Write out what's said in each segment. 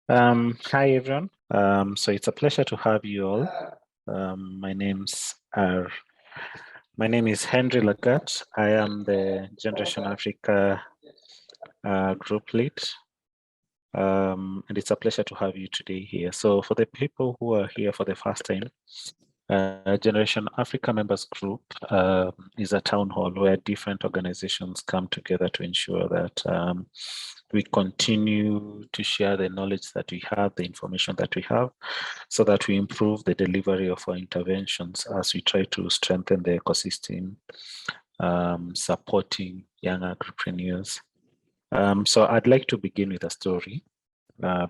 Hi everyone. So it's a pleasure to have you all. My name is Henry Lagat. I am the Generation Africa group lead, and it's a pleasure to have you today here. So for the people who are here for the first time, Generation Africa Members Group is a town hall where different organizations come together to ensure that we continue to share the knowledge that we have, the information that we have, so that we improve the delivery of our interventions as we try to strengthen the ecosystem, supporting young agripreneurs. So I'd like to begin with a story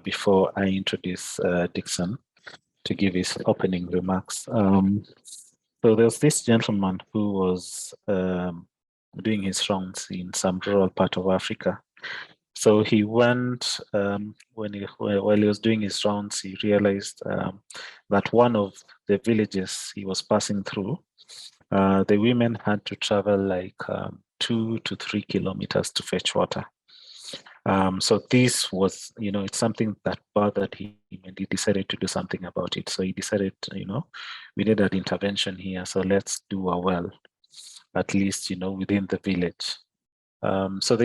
before I introduce Dixon to give his opening remarks. So there's this gentleman who was doing his rounds in some rural part of Africa. So he went, while he was doing his rounds, he realized that one of the villages he was passing through, the women had to travel like 2 to 3 kilometers to fetch water. So this was, it's something that bothered him, and he decided to do something about it. So he decided, we need an intervention here, so let's do a well, at least, within the village. So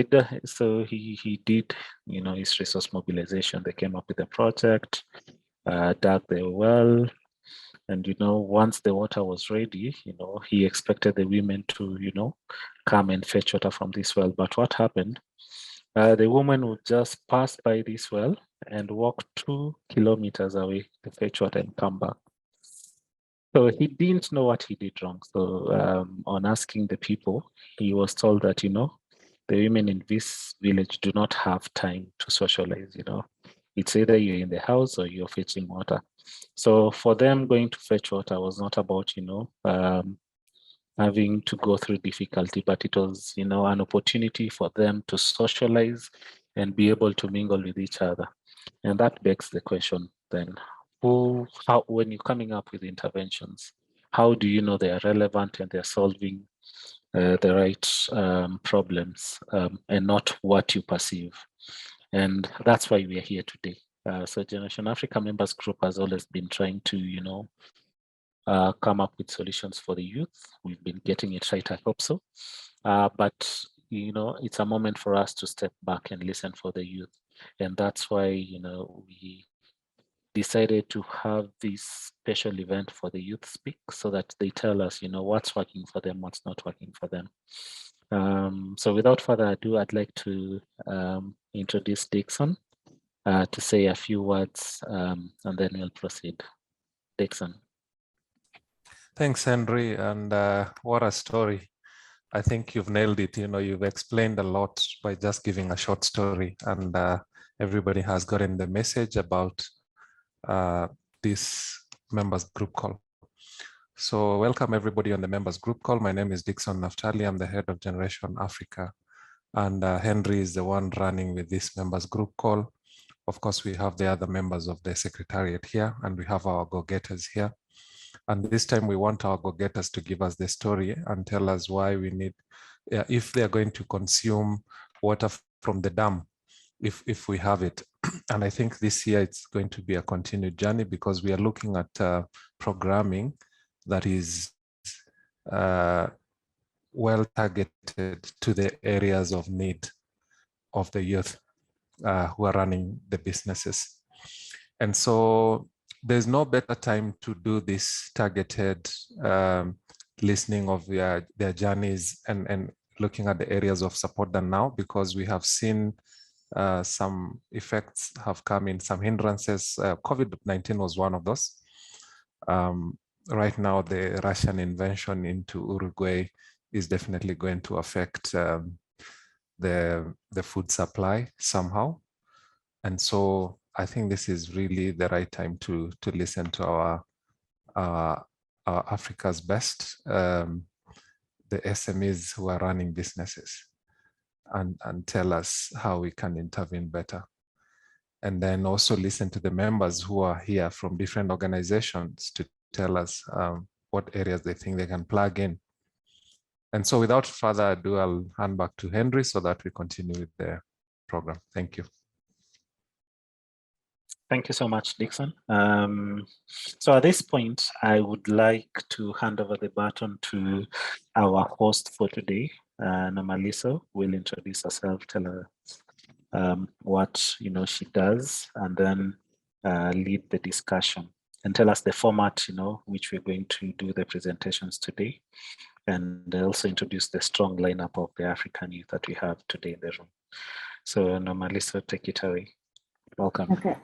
he did, his resource mobilization. They came up with a project, dug the well, and once the water was ready, he expected the women to, come and fetch water from this well. But what happened? The woman would just pass by this well and walk 2 kilometers away to fetch water and come back. So he didn't know what he did wrong. So on asking the people, he was told that, the women in this village do not have time to socialize, It's either you're in the house or you're fetching water. So for them, going to fetch water was not about, having to go through difficulty, but it was, an opportunity for them to socialize and be able to mingle with each other. And that begs the question then, when you're coming up with interventions, how do you know they are relevant and they're solving the right problems and not what you perceive? And that's why we are here today. So Generation Africa Members Group has always been trying to, come up with solutions for the youth. We've been getting it right, I hope so. But, it's a moment for us to step back and listen for the youth. And that's why, we decided to have this special event for the youth speak so that they tell us, what's working for them, what's not working for them. So without further ado, I'd like to introduce Dixon to say a few words and then we'll proceed. Dixon. Thanks, Henry, and what a story. I think you've nailed it. You've explained a lot by just giving a short story, and everybody has gotten the message about this members group call. So welcome everybody on the members group call. My name is Dixon Naftali. I'm the head of Generation Africa, and Henry is the one running with this members group call. Of course, we have the other members of the secretariat here, and we have our go-getters here. And this time we want our go-getters to give us the story and tell us why we need, if they're going to consume water from the dam, if we have it. And I think this year it's going to be a continued journey because we are looking at programming that is well targeted to the areas of need of the youth who are running the businesses. And so there's no better time to do this targeted listening of their journeys and looking at the areas of support than now, because we have seen some effects have come in, some hindrances. COVID-19 was one of those. Right now, the Russian invasion into Uruguay is definitely going to affect the food supply somehow. And so I think this is really the right time to listen to our Africa's best, the SMEs who are running businesses, and tell us how we can intervene better. And then also listen to the members who are here from different organizations to tell us what areas they think they can plug in. And so without further ado, I'll hand back to Henry so that we continue with the program. Thank you. Thank you so much, Dixon. So at this point, I would like to hand over the baton to our host for today, Nomaliso. Will introduce herself, tell her what she does, and then lead the discussion and tell us the format which we're going to do the presentations today, and also introduce the strong lineup of the African youth that we have today in the room. So Nomaliso, take it away. Welcome. Okay.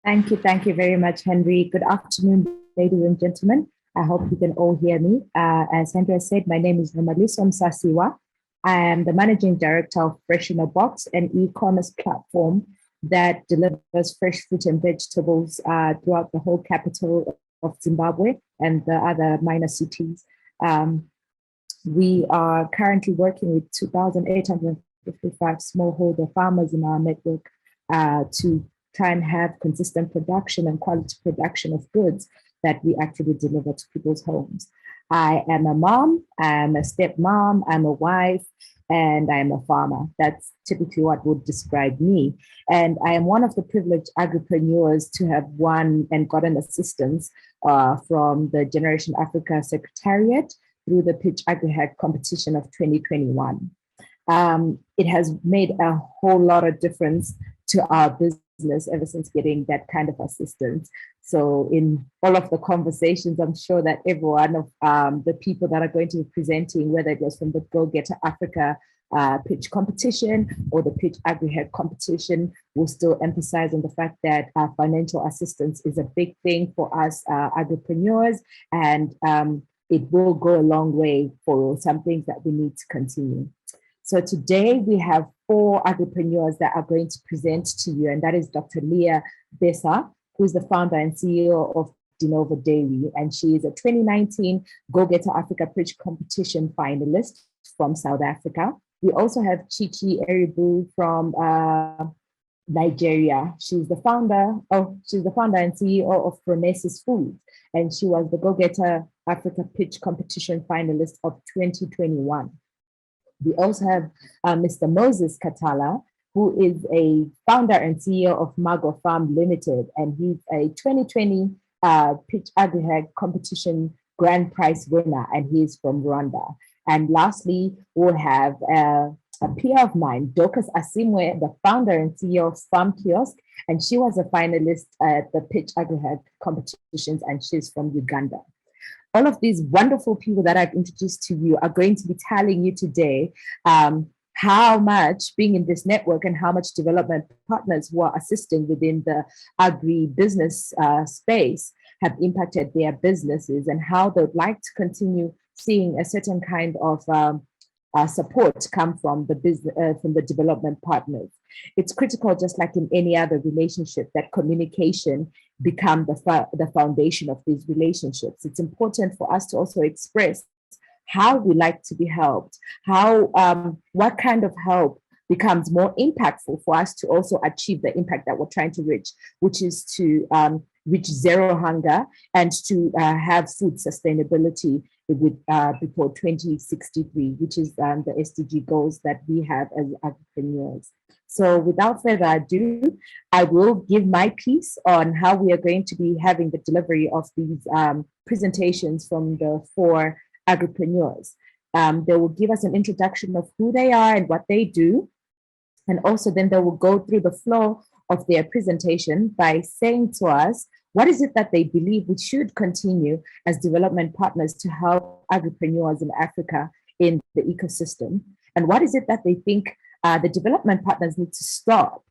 Thank you very much, Henry. Good afternoon, ladies and gentlemen. I hope you can all hear me. As Henry said, my name is Nomaliso Msasiwa. I am the Managing Director of Fresh in a Box, an e-commerce platform that delivers fresh fruit and vegetables throughout the whole capital of Zimbabwe and the other minor cities. We are currently working with 2,855 smallholder farmers in our network to try and have consistent production and quality production of goods that we actually deliver to people's homes. I am a mom, I'm a stepmom, I'm a wife, and I'm a farmer. That's typically what would describe me. And I am one of the privileged agripreneurs to have won and gotten assistance from the Generation Africa Secretariat through the Pitch AgriHack competition of 2021. It has made a whole lot of difference to our business ever since getting that kind of assistance. So in all of the conversations, I'm sure that every one of the people that are going to be presenting, whether it was from the GoGettaz Africa pitch competition or the Pitch AgriHack competition, will still emphasize on the fact that financial assistance is a big thing for us agripreneurs, and it will go a long way for some things that we need to continue. So today we have 4 agripreneurs that are going to present to you, and that is Dr. Leah Besa, who is the founder and CEO of Dinova Dairy, and she is a 2019 GoGettaz Africa Pitch Competition finalist from South Africa. We also have Chichi Eribu from Nigeria. She's the founder and CEO of Pronesis Foods, and she was the GoGettaz Africa Pitch Competition finalist of 2021. We also have Mr. Moses Katala, who is a founder and CEO of Mago Farm Limited, and he's a 2020 Pitch AgriHack competition grand prize winner, and he's from Rwanda. And lastly, we'll have a peer of mine, Dorcas Asimwe, the founder and CEO of Farm Kiosk, and she was a finalist at the Pitch AgriHack competitions, and she's from Uganda. All of these wonderful people that I've introduced to you are going to be telling you today how much being in this network and how much development partners who are assisting within the agri-business space have impacted their businesses, and how they'd like to continue seeing a certain kind of support come from the development partners. It's critical, just like in any other relationship, that communication become the foundation of these relationships. It's important for us to also express how we like to be helped, what kind of help becomes more impactful for us to also achieve the impact that we're trying to reach, which is to reach zero hunger and to have food sustainability with before 2063, which is the SDG goals that we have as agripreneurs. So without further ado, I will give my piece on how we are going to be having the delivery of these presentations from the 4 agripreneurs. They will give us an introduction of who they are and what they do. And also then they will go through the flow of their presentation by saying to us, what is it that they believe we should continue as development partners to help agripreneurs in Africa in the ecosystem? And what is it that they think the development partners need to stop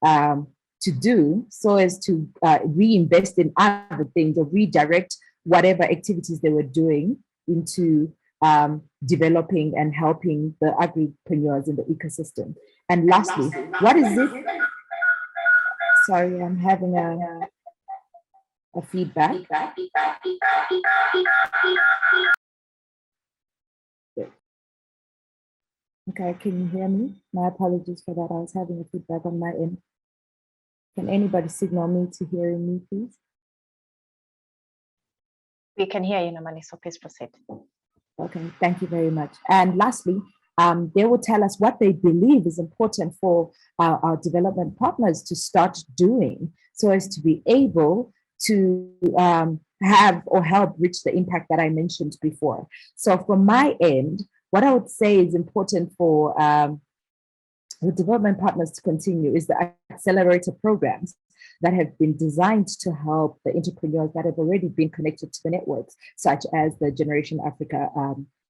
to do so as to reinvest in other things or redirect whatever activities they were doing into developing and helping the agripreneurs in the ecosystem? And lastly, what is it? Sorry, I'm having a feedback. Okay, can you hear me? My apologies for that. I was having a feedback on my end. Can anybody signal me to hearing me, please? We can hear you, Nomaliso. Please proceed. Okay, thank you very much. And lastly, they will tell us what they believe is important for our development partners to start doing so as to be able to have or help reach the impact that I mentioned before. So from my end, what I would say is important for the development partners to continue is the accelerator programs that have been designed to help the entrepreneurs that have already been connected to the networks, such as the Generation Africa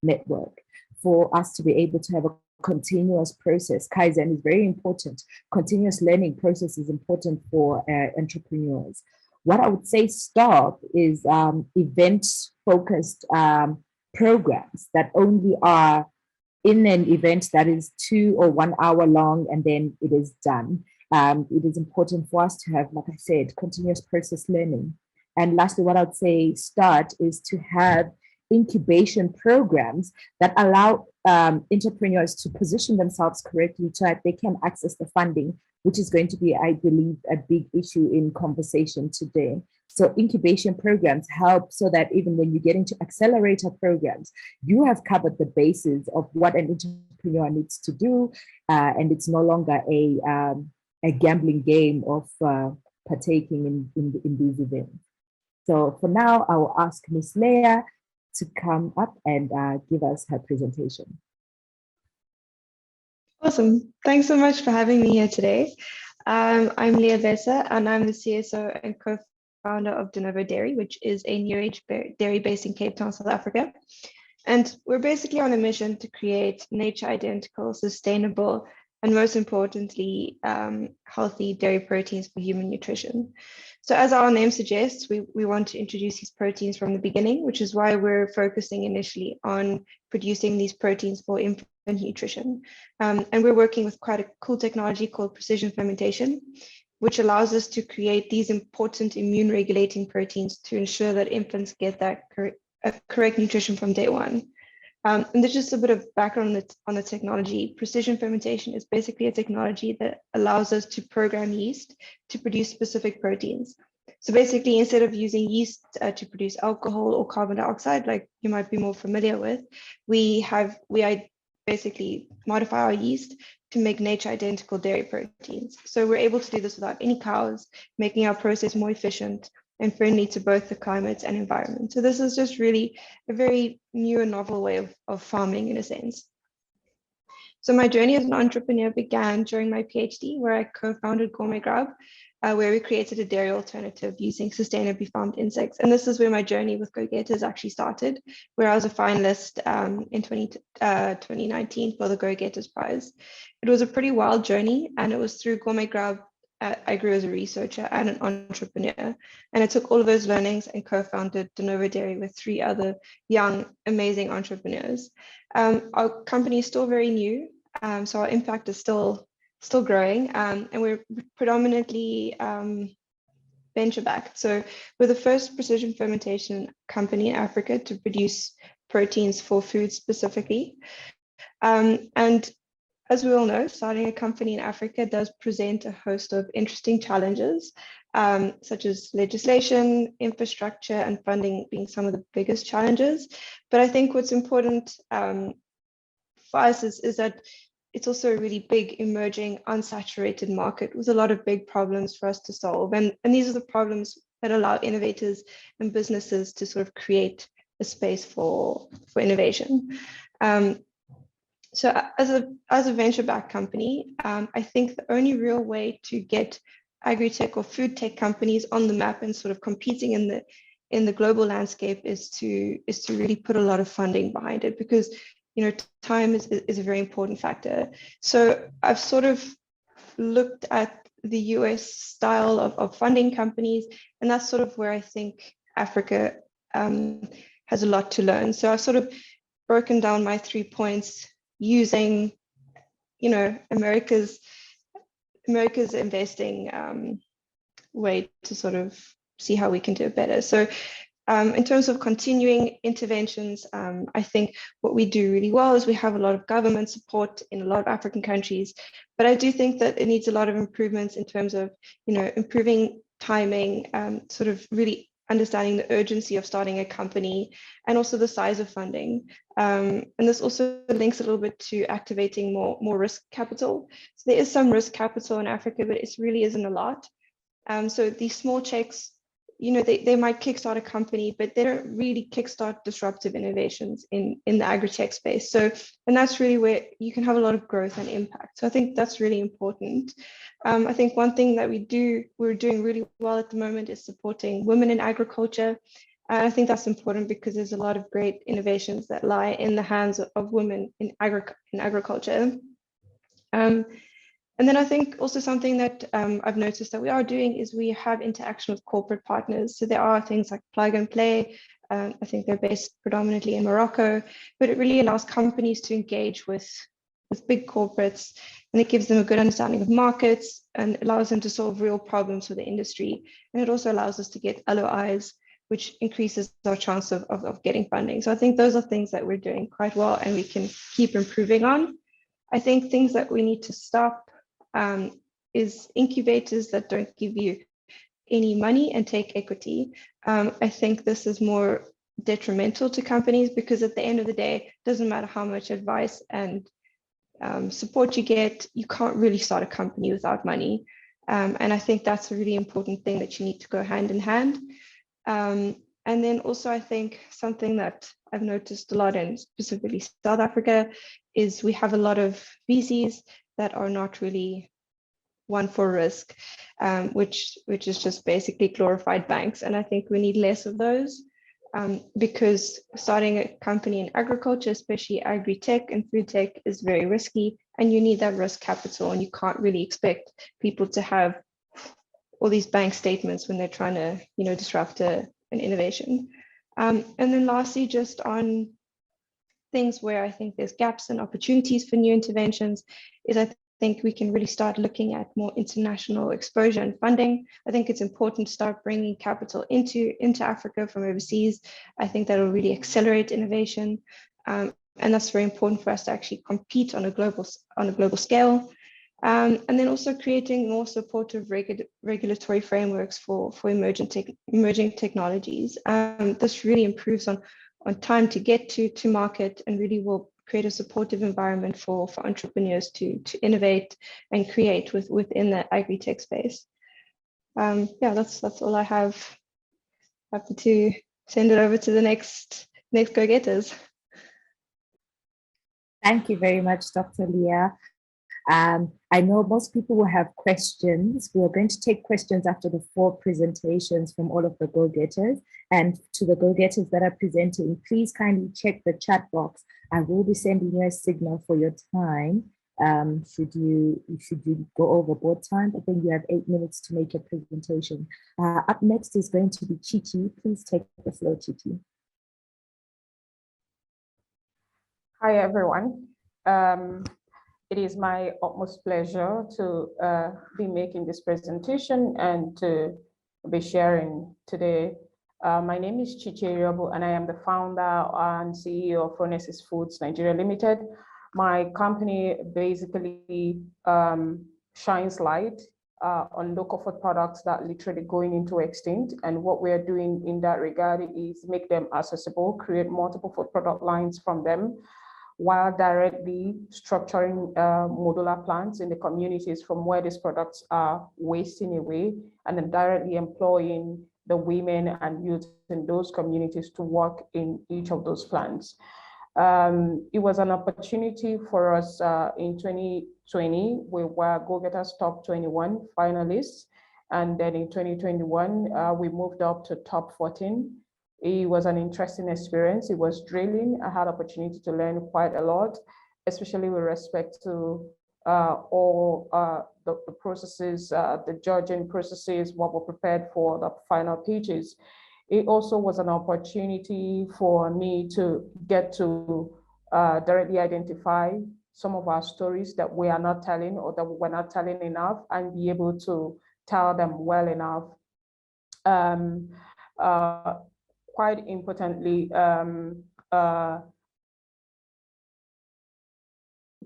network, for us to be able to have a continuous process. Kaizen is very important. Continuous learning process is important for entrepreneurs. What I would say stop is event-focused programs that only are in an event that is 2 or 1 hour long and then it is done. It is important for us to have, like I said, continuous process learning. And lastly, what I'd say start is to have incubation programs that allow entrepreneurs to position themselves correctly so that they can access the funding, which is going to be, I believe, a big issue in conversation today. So incubation programs help so that even when you get into accelerator programs, you have covered the basis of what an entrepreneur needs to do, and it's no longer a gambling game of partaking in these events. So for now, I will ask Ms. Leah to come up and give us her presentation. Awesome. Thanks so much for having me here today. I'm Leah Bessa, and I'm the CSO and co-founder of De Novo Dairy, which is a new age dairy based in Cape Town, South Africa. And we're basically on a mission to create nature identical, sustainable, and most importantly, healthy dairy proteins for human nutrition. So as our name suggests, we want to introduce these proteins from the beginning, which is why we're focusing initially on producing these proteins for infant nutrition. And we're working with quite a cool technology called precision fermentation, which allows us to create these important immune regulating proteins to ensure that infants get that correct nutrition from day one. And there's just a bit of background on the technology. Precision fermentation is basically a technology that allows us to program yeast to produce specific proteins. So basically, instead of using yeast to produce alcohol or carbon dioxide, like you might be more familiar with, we basically modify our yeast to make nature identical dairy proteins. So we're able to do this without any cows, making our process more efficient and friendly to both the climate and environment. So this is just really a very new and novel way of farming in a sense. So my journey as an entrepreneur began during my PhD, where I co-founded Gourmet Grub, where we created a dairy alternative using sustainably farmed insects. And this is where my journey with GoGettaz actually started, where I was a finalist in 2019 for the GoGettaz Prize. It was a pretty wild journey, and it was through Gourmet Grub I grew as a researcher and an entrepreneur. And I took all of those learnings and co-founded De Novo Dairy with 3 other young, amazing entrepreneurs. Our company is still very new, so our impact is still growing, and we're predominantly venture-backed. So we're the first precision fermentation company in Africa to produce proteins for food specifically. And as we all know, starting a company in Africa does present a host of interesting challenges, such as legislation, infrastructure, and funding being some of the biggest challenges. But I think what's important for us is that it's also a really big, emerging, unsaturated market with a lot of big problems for us to solve. And these are the problems that allow innovators and businesses to sort of create a space for innovation. So as a venture-backed company, I think the only real way to get agri-tech or food tech companies on the map and sort of competing in the global landscape is to really put a lot of funding behind it, because time is a very important factor. So I've sort of looked at the US style of funding companies, and that's sort of where I think Africa has a lot to learn. So I've sort of broken down my 3 points using, America's investing way to sort of see how we can do it better. So in terms of continuing interventions, I think what we do really well is we have a lot of government support in a lot of African countries, but I do think that it needs a lot of improvements in terms of, improving timing, sort of really understanding the urgency of starting a company and also the size of funding. And this also links a little bit to activating more risk capital. So there is some risk capital in Africa, but it really isn't a lot. So these small checks, they might kickstart a company, but they don't really kickstart disruptive innovations in the agri-tech space. So, and that's really where you can have a lot of growth and impact. So I think that's really important. I think one thing that we're doing really well at the moment is supporting women in agriculture. And I think that's important because there's a lot of great innovations that lie in the hands of women in agriculture. And then I think also something that I've noticed that we are doing is we have interaction with corporate partners. So there are things like Plug and Play. I think they're based predominantly in Morocco, but it really allows companies to engage with big corporates, and it gives them a good understanding of markets and allows them to solve real problems for the industry. And it also allows us to get LOIs, which increases our chance of getting funding. So I think those are things that we're doing quite well and we can keep improving on. I think things that we need to stop is incubators that don't give you any money and take equity. I think this is more detrimental to companies because at the end of the day, it doesn't matter how much advice and support you get, you can't really start a company without money. And I think that's a really important thing that you need to go hand in hand. And then also I think something that I've noticed a lot in specifically South Africa is we have a lot of VCs that are not really one for risk, which is just basically glorified banks. And I think we need less of those because starting a company in agriculture, especially agri-tech and food tech, is very risky, and you need that risk capital, and you can't really expect people to have all these bank statements when they're trying to, disrupt an innovation. And then lastly, just on things where I think there's gaps and opportunities for new interventions is I think we can really start looking at more international exposure and funding. I think it's important to start bringing capital into Africa from overseas. I think that will really accelerate innovation. And that's very important for us to actually compete on a global scale. And then also creating more supportive regulatory frameworks for emerging technologies. This really improves on time to get to market and really will create a supportive environment for entrepreneurs to innovate and create within the agri-tech space. Yeah, that's all I have. Happy to send it over to the next go-getters. Thank you very much, Dr. Leah. I know most people will have questions. We are going to take questions after the 4 presentations from all of the go-getters. And to the go-getters that are presenting, please kindly check the chat box. I will be sending you a signal for your time. Should you go overboard time, I think you have 8 minutes to make your presentation. Up next is going to be Chichi. Please take the floor, Chichi. Hi, everyone. It is my utmost pleasure to be making this presentation and to be sharing today. My name is Chichi Yobu, and I am the founder and CEO of Renesis Foods Nigeria Limited. My company basically shines light on local food products that literally going into extinct. And what we're doing in that regard is make them accessible, create multiple food product lines from them, while directly structuring modular plants in the communities from where these products are wasting away, and then directly employing the women and youth in those communities to work in each of those plants. It was an opportunity for us in 2020. We were GoGettaz Top 21 finalists. And then in 2021, we moved up to top 14. It was an interesting experience. It was drilling. I had opportunity to learn quite a lot, especially with respect to all the processes, the judging processes, what were prepared for the final pitches. It also was an opportunity for me to get to directly identify some of our stories that we are not telling or that we're not telling enough, and be able to tell them well enough. Quite importantly,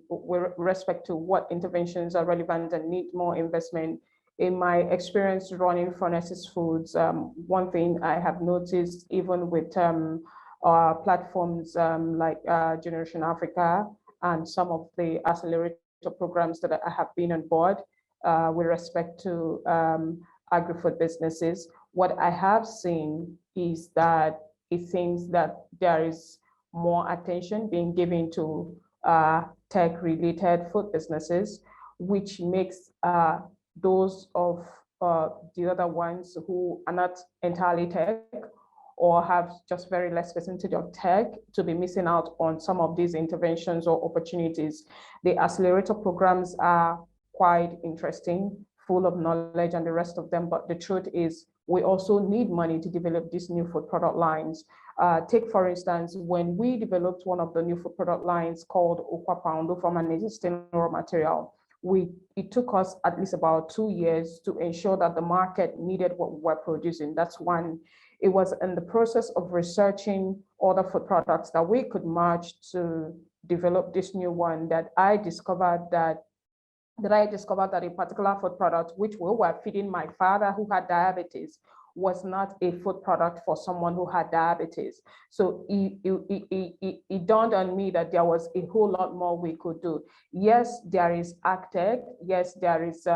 with respect to what interventions are relevant and need more investment, in my experience running Furnaces Foods, one thing I have noticed, even with platforms like Generation Africa and some of the accelerator programs that I have been on board with respect to agri-food businesses, what I have seen is that it seems that there is more attention being given to tech-related food businesses, which makes those of the other ones who are not entirely tech or have just very less percentage of tech to be missing out on some of these interventions or opportunities. The accelerator programs are quite interesting, full of knowledge and the rest of them, but the truth is we also need money to develop these new food product lines. Take, for instance, when we developed one of the new food product lines called Okwa Poundo from an existing raw material, it took us at least about 2 years to ensure that the market needed what we were producing. That's one. It was in the process of researching other food products that we could merge to develop this new one that I discovered that a particular food product, which we were feeding my father who had diabetes, was not a food product for someone who had diabetes. So it dawned on me that there was a whole lot more we could do. Yes, there is AgTech. Yes, there is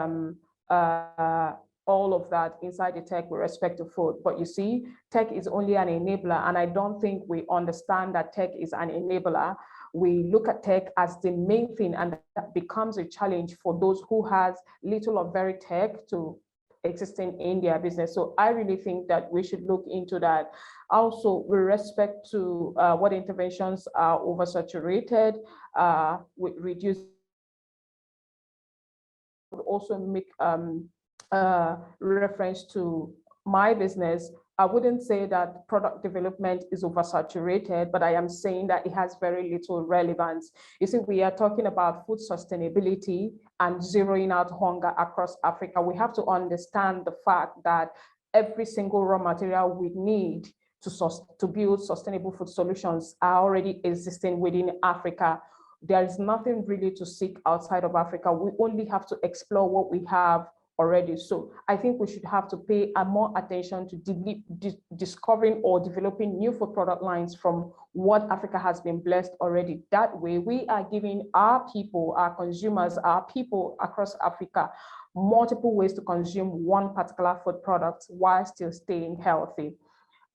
all of that inside the tech with respect to food. But you see, tech is only an enabler, and I don't think we understand that tech is an enabler. We look at tech as the main thing, and that becomes a challenge for those who has little or very tech to existing in their business. So I really think that we should look into that. Also, with respect to what interventions are oversaturated, with reduce, would also make reference to my business. I wouldn't say that product development is oversaturated, but I am saying that it has very little relevance. You see, we are talking about food sustainability and zeroing out hunger across Africa. We have to understand the fact that every single raw material we need to build sustainable food solutions are already existing within Africa. There is nothing really to seek outside of Africa. We only have to explore what we have already. So I think we should have to pay more attention to discovering or developing new food product lines from what Africa has been blessed already. That way, we are giving our people, our consumers, our people across Africa, multiple ways to consume one particular food product while still staying healthy.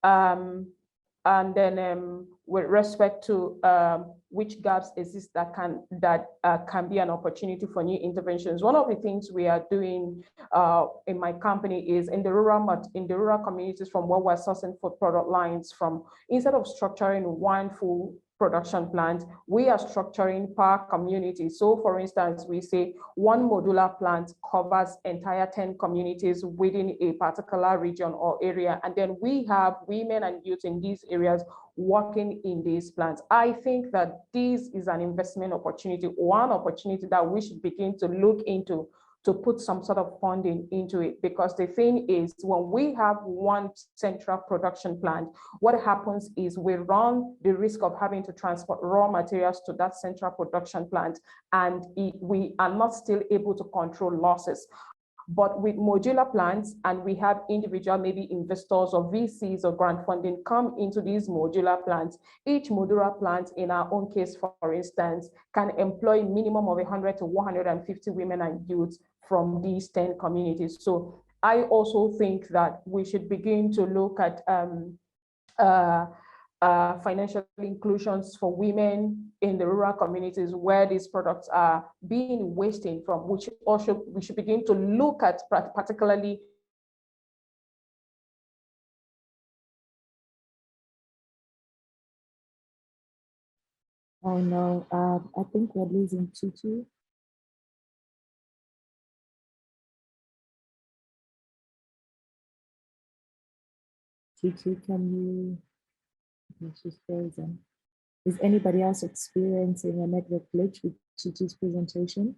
And then with respect to which gaps exist that can be an opportunity for new interventions. One of the things we are doing in my company is in the rural communities from where we're sourcing food product lines from, instead of structuring one full production plant, we are structuring per community. So for instance, we say one modular plant covers entire 10 communities within a particular region or area. And then we have women and youth in these areas working in these plants. I think that this is an investment opportunity, one opportunity that we should begin to look into, to put some sort of funding into it. Because the thing is, when we have one central production plant, what happens is we run the risk of having to transport raw materials to that central production plant, and we are not still able to control losses. But with modular plants, and we have individual, maybe investors or VCs or grant funding come into these modular plants, each modular plant in our own case, for instance, can employ minimum of 100 to 150 women and youths from these 10 communities. So I also think that we should begin to look at financial inclusions for women in the rural communities where these products are being wasted from, which also we should begin to look at particularly. Oh no, I think we're losing Tutu. Tutu, can you? She's frozen. Is anybody else experiencing a network glitch with Tutu's presentation?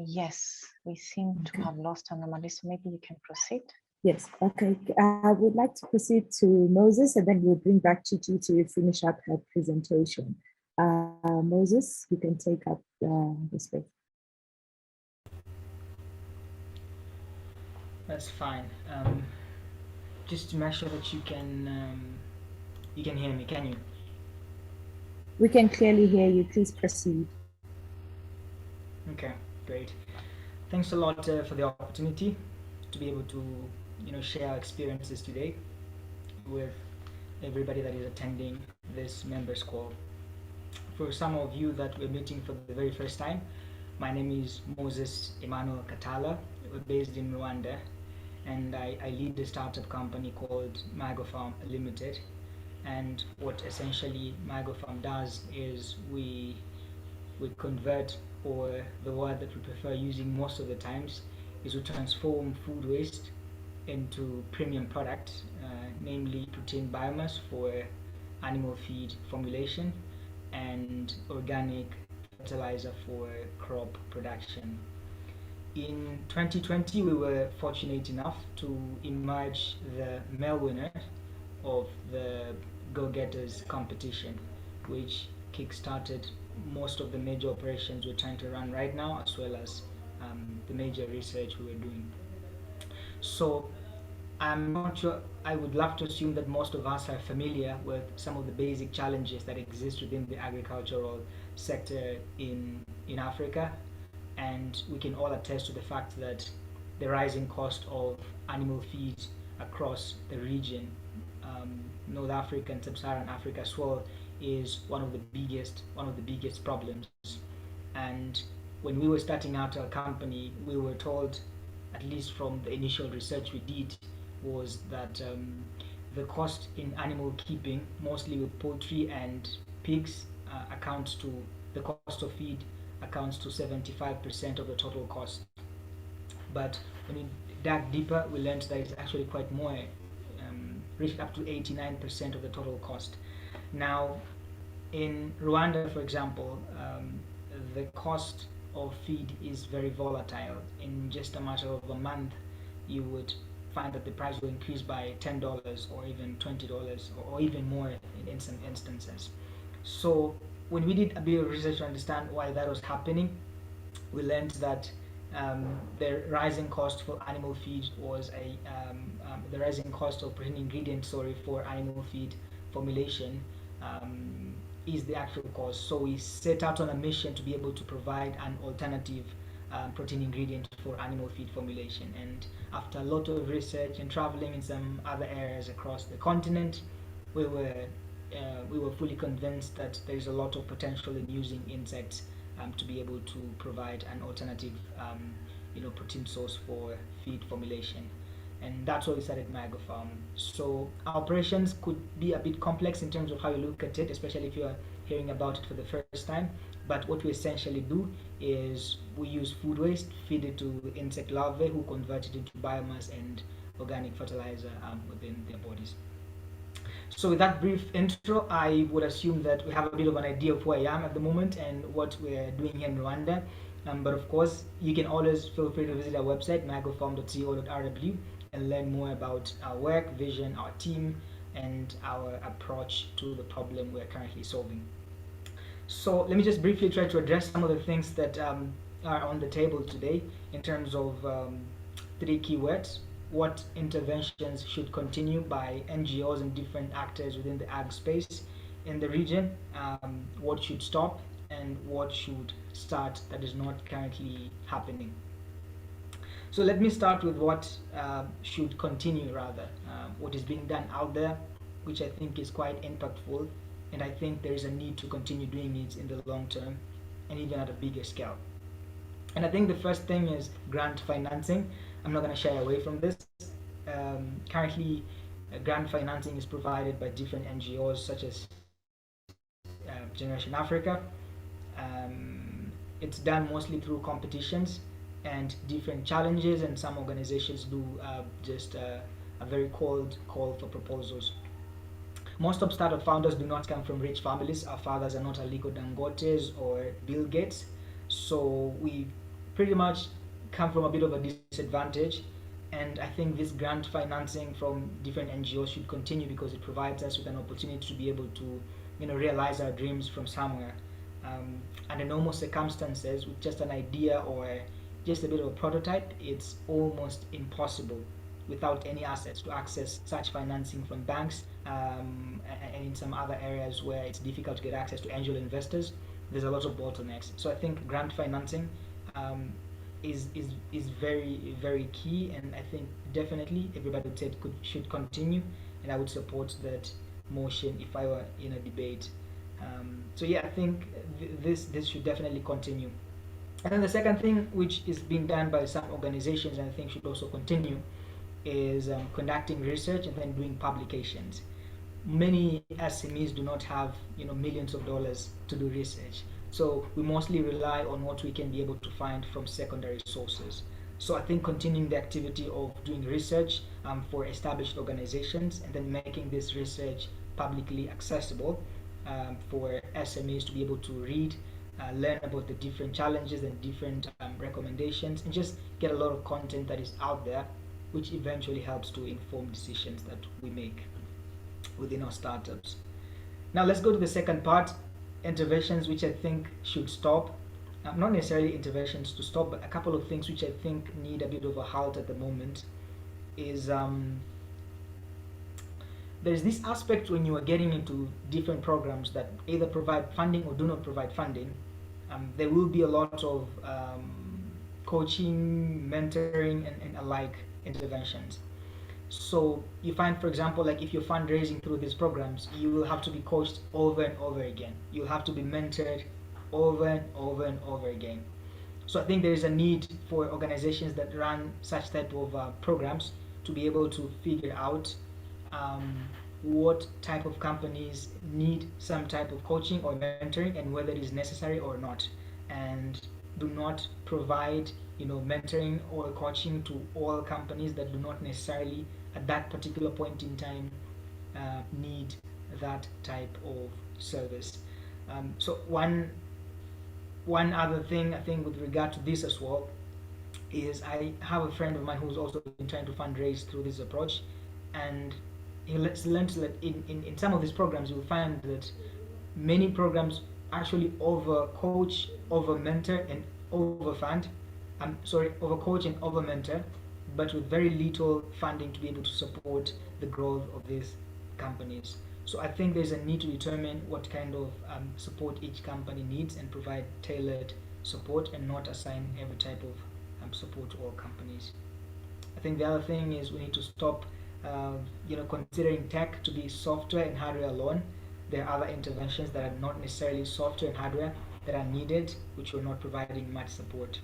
Yes, we seem to have lost anomaly, so maybe you can proceed. Yes, okay. I would like to proceed to Moses, and then we'll bring back Tutu to finish up her presentation. Moses, you can take up the space. That's fine. Just to make sure that you can hear me, can you? We can clearly hear you. Please proceed. Okay, great. Thanks a lot for the opportunity to be able to, share our experiences today with everybody that is attending this members call. For some of you that we're meeting for the very first time, my name is Moses Emmanuel Katala. We're based in Rwanda, and I lead a startup company called MagoFarm Limited. And what essentially MagoFarm does is we convert, or the word that we prefer using most of the times is to transform food waste into premium products, namely protein biomass for animal feed formulation and organic fertilizer for crop production. In 2020, we were fortunate enough to emerge the male winner of the GoGettaz competition, which kick-started most of the major operations we're trying to run right now, as well as the major research we were doing. So I'm not sure, I would love to assume that most of us are familiar with some of the basic challenges that exist within the agricultural sector in Africa, and we can all attest to the fact that the rising cost of animal feed across the region, North Africa and Sub-Saharan Africa as well, is one of the biggest problems. And when we were starting out our company, we were told, at least from the initial research we did, was that the cost in animal keeping, mostly with poultry and pigs, accounts to the cost of feed accounts to 75% of the total cost. But when we dug deeper, we learned that it's actually quite more, reached up to 89% of the total cost. Now, in Rwanda, for example, the cost of feed is very volatile. In just a matter of a month, you would find that the price will increase by $10 or even $20 or even more in some instances. So when we did a bit of research to understand why that was happening, we learned that the rising cost for animal feed was the rising cost of protein ingredients, for animal feed formulation is the actual cause. So we set out on a mission to be able to provide an alternative protein ingredient for animal feed formulation. And after a lot of research and traveling in some other areas across the continent, we were fully convinced that there is a lot of potential in using insects to be able to provide an alternative protein source for feed formulation. And that's why we started MagoFarm. So our operations could be a bit complex in terms of how you look at it, especially if you are hearing about it for the first time. But what we essentially do is we use food waste, feed it to insect larvae who convert it into biomass and organic fertilizer within their bodies. So with that brief intro, I would assume that we have a bit of an idea of who I am at the moment and what we're doing here in Rwanda. But of course, you can always feel free to visit our website, magofarm.co.rw, and learn more about our work, vision, our team, and our approach to the problem we're currently solving. So let me just briefly try to address some of the things that are on the table today in terms of 3 keywords. What interventions should continue by NGOs and different actors within the ag space in the region, what should stop, and what should start that is not currently happening. So let me start with what should continue, rather, what is being done out there, which I think is quite impactful, and I think there is a need to continue doing it in the long term and even at a bigger scale. And I think the first thing is grant financing. I'm not going to shy away from this. Currently, grant financing is provided by different NGOs such as Generation Africa. It's done mostly through competitions and different challenges, and some organizations do just a very cold call for proposals. Most of startup founders do not come from rich families. Our fathers are not Aliko Dangotes or Bill Gates, so we pretty much come from a bit of a disadvantage. And I think this grant financing from different NGOs should continue because it provides us with an opportunity to be able to realize our dreams from somewhere. Under normal circumstances, with just an idea or just a bit of a prototype, it's almost impossible without any assets to access such financing from banks, and in some other areas where it's difficult to get access to angel investors, there's a lot of bottlenecks. So I think grant financing is very, very key, and I think definitely everybody would say it should continue, and I would support that motion if I were in a debate. So yeah, I think this should definitely continue. And then the second thing, which is being done by some organizations and I think should also continue, is conducting research and then doing publications. Many SMEs do not have millions of dollars to do research, so we mostly rely on what we can be able to find from secondary sources. So I think continuing the activity of doing research for established organizations and then making this research publicly accessible for SMEs to be able to read, learn about the different challenges and different recommendations, and just get a lot of content that is out there, which eventually helps to inform decisions that we make within our startups. Now let's go to the second part, interventions which I think should stop. Not necessarily interventions to stop, but a couple of things which I think need a bit of a halt at the moment is there's this aspect when you are getting into different programs that either provide funding or do not provide funding. There will be a lot of coaching, mentoring, and alike interventions. So you find, for example, like if you're fundraising through these programs, you will have to be coached over and over again. You'll have to be mentored over and over and over again. So I think there is a need for organizations that run such type of programs to be able to figure out what type of companies need some type of coaching or mentoring and whether it is necessary or not, and do not provide mentoring or coaching to all companies that do not necessarily at that particular point in time need that type of service. So one other thing I think with regard to this as well is I have a friend of mine who's also been trying to fundraise through this approach, and he learned that in some of these programs you'll find that many programs actually over coach, over mentor, and over fund. Over coach and over mentor, but with very little funding to be able to support the growth of these companies. So I think there's a need to determine what kind of support each company needs and provide tailored support and not assign every type of support to all companies. I think the other thing is we need to stop considering tech to be software and hardware alone. There are other interventions that are not necessarily software and hardware that are needed, which are not providing much support.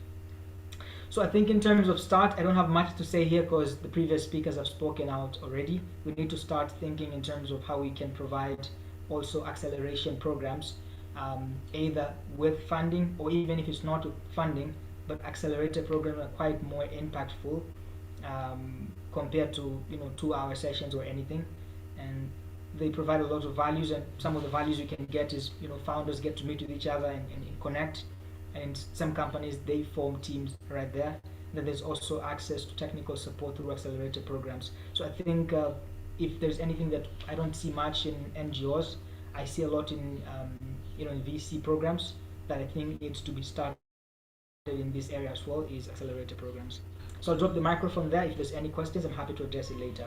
So I think in terms of start, I don't have much to say here because the previous speakers have spoken out already. We need to start thinking in terms of how we can provide also acceleration programs, either with funding or even if it's not with funding, but accelerator programs are quite more impactful compared to 2-hour sessions or anything, and they provide a lot of values. And some of the values you can get is founders get to meet with each other and connect. And some companies, they form teams right there. Then there's also access to technical support through accelerator programs. So I think if there's anything that I don't see much in NGOs, I see a lot in in VC programs that I think needs to be started in this area as well, is accelerator programs. So I'll drop the microphone there. If there's any questions, I'm happy to address it later.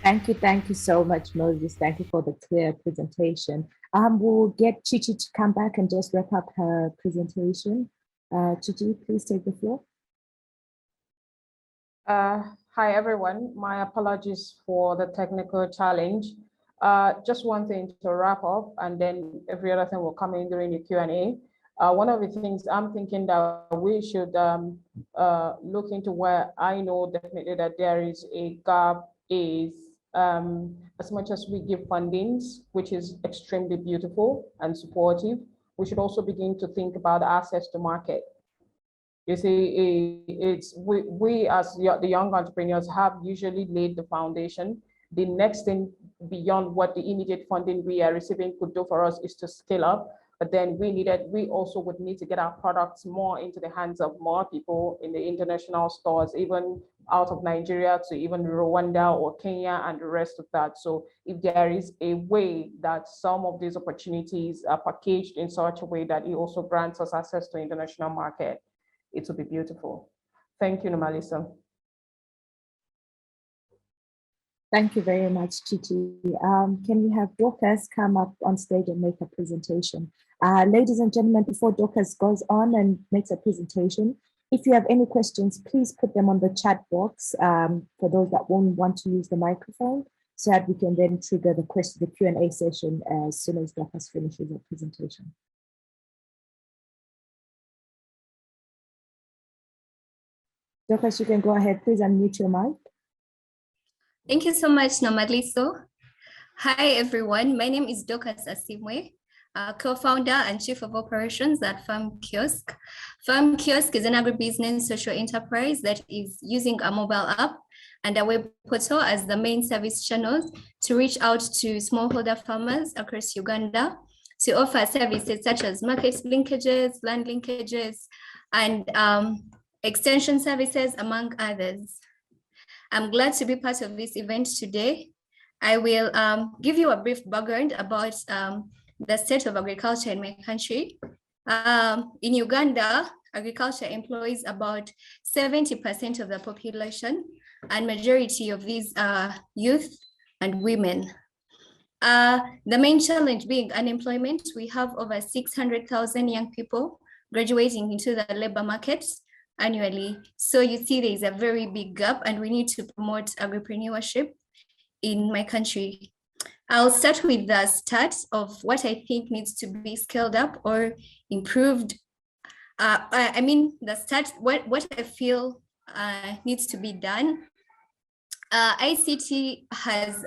Thank you so much, Moses. Thank you for the clear presentation. We'll get Chichi to come back and just wrap up her presentation. Chichi, please take the floor. Hi, everyone. My apologies for the technical challenge. Just one thing to wrap up, and then every other thing will come in during the Q&A. One of the things I'm thinking that we should look into, where I know definitely that there is a gap, is as much as we give fundings, which is extremely beautiful and supportive, we should also begin to think about access to market. You see, it's we as the young entrepreneurs have usually laid the foundation. The next thing beyond what the immediate funding we are receiving could do for us is to scale up. But then we also would need to get our products more into the hands of more people in the international stores, even out of Nigeria to even Rwanda or Kenya and the rest of that. So if there is a way that some of these opportunities are packaged in such a way that it also grants us access to international market, it will be beautiful. Thank you, Nomalisa. Thank you very much, Chichi. Can we have Dorcas come up on stage and make a presentation? Ladies and gentlemen, before Dorcas goes on and makes a presentation, if you have any questions, please put them on the chat box for those that won't want to use the microphone, so that we can then trigger the Q&A session as soon as Dorcas finishes her presentation. Dorcas, you can go ahead. Please unmute your mic. Thank you so much, Nomaliso. Hi, everyone. My name is Dorcas Asimwe, co-founder and chief of operations at Farm Kiosk. Farm Kiosk is an agribusiness social enterprise that is using a mobile app and a web portal as the main service channels to reach out to smallholder farmers across Uganda to offer services such as market linkages, land linkages, and extension services, among others. I'm glad to be part of this event today. I will give you a brief background about the state of agriculture in my country. In Uganda, agriculture employs about 70% of the population, and majority of these are youth and women. The main challenge being unemployment. We have over 600,000 young people graduating into the labor market annually. So you see there is a very big gap, and we need to promote agripreneurship in my country. I'll start with the start of what I think needs to be scaled up or improved. What I feel needs to be done. ICT has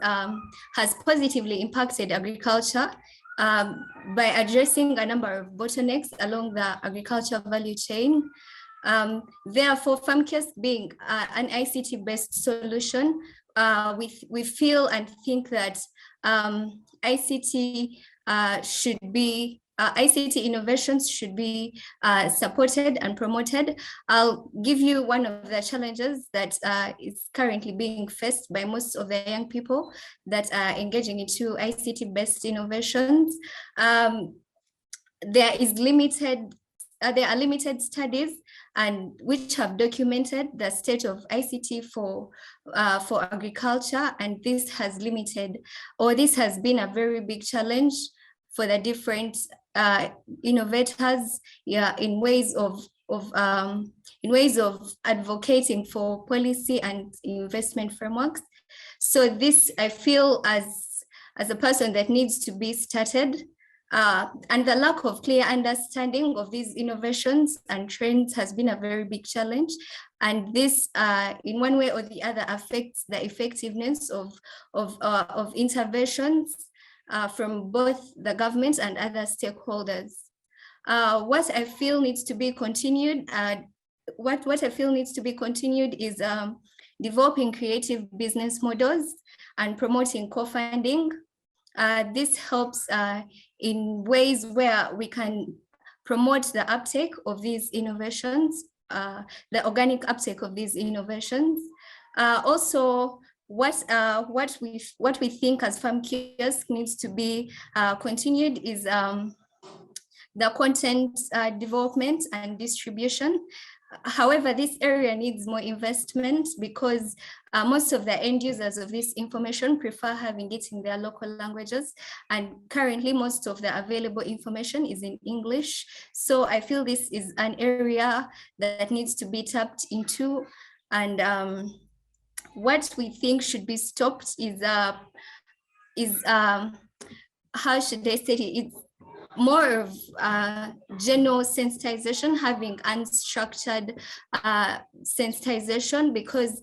positively impacted agriculture by addressing a number of bottlenecks along the agriculture value chain. Therefore, Farm Kiosk being an ICT-based solution, we feel and think that ICT innovations should be supported and promoted. I'll give you one of the challenges that is currently being faced by most of the young people that are engaging into ICT-based innovations. There are limited studies and which have documented the state of ICT for agriculture, and this has been a very big challenge for the different innovators, in ways of advocating for policy and investment frameworks. So this, I feel, as a person that needs to be started. And the lack of clear understanding of these innovations and trends has been a very big challenge. And this, in one way or the other, affects the effectiveness of interventions from both the government and other stakeholders. What I feel needs to be continued, is developing creative business models and promoting co-funding. This helps in ways where we can promote the uptake of these innovations, the organic uptake of these innovations. Also, what we think as Farm Kiosk needs to be continued is the content development and distribution. However, this area needs more investment because most of the end users of this information prefer having it in their local languages. And currently, most of the available information is in English. So I feel this is an area that needs to be tapped into. And what we think should be stopped is how should I say it? It's more of general sensitization, having unstructured sensitization, because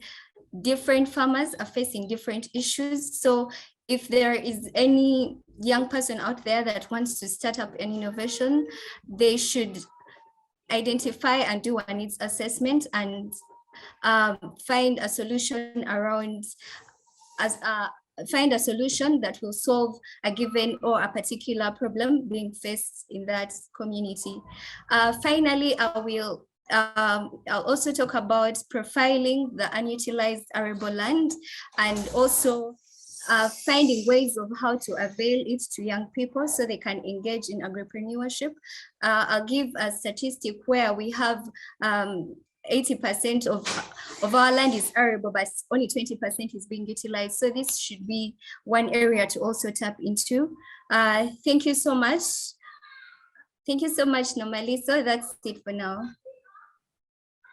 different farmers are facing different issues. So if there is any young person out there that wants to start up an innovation, they should identify and do a needs assessment and find a solution around find a solution that will solve a given or a particular problem being faced in that community. Finally, I'll also talk about profiling the unutilized arable land and also finding ways of how to avail it to young people so they can engage in agripreneurship. I'll give a statistic where we have 80% of our land is arable, but only 20% is being utilized. So this should be one area to also tap into. Thank you so much. Thank you so much, Nomaliso. That's it for now.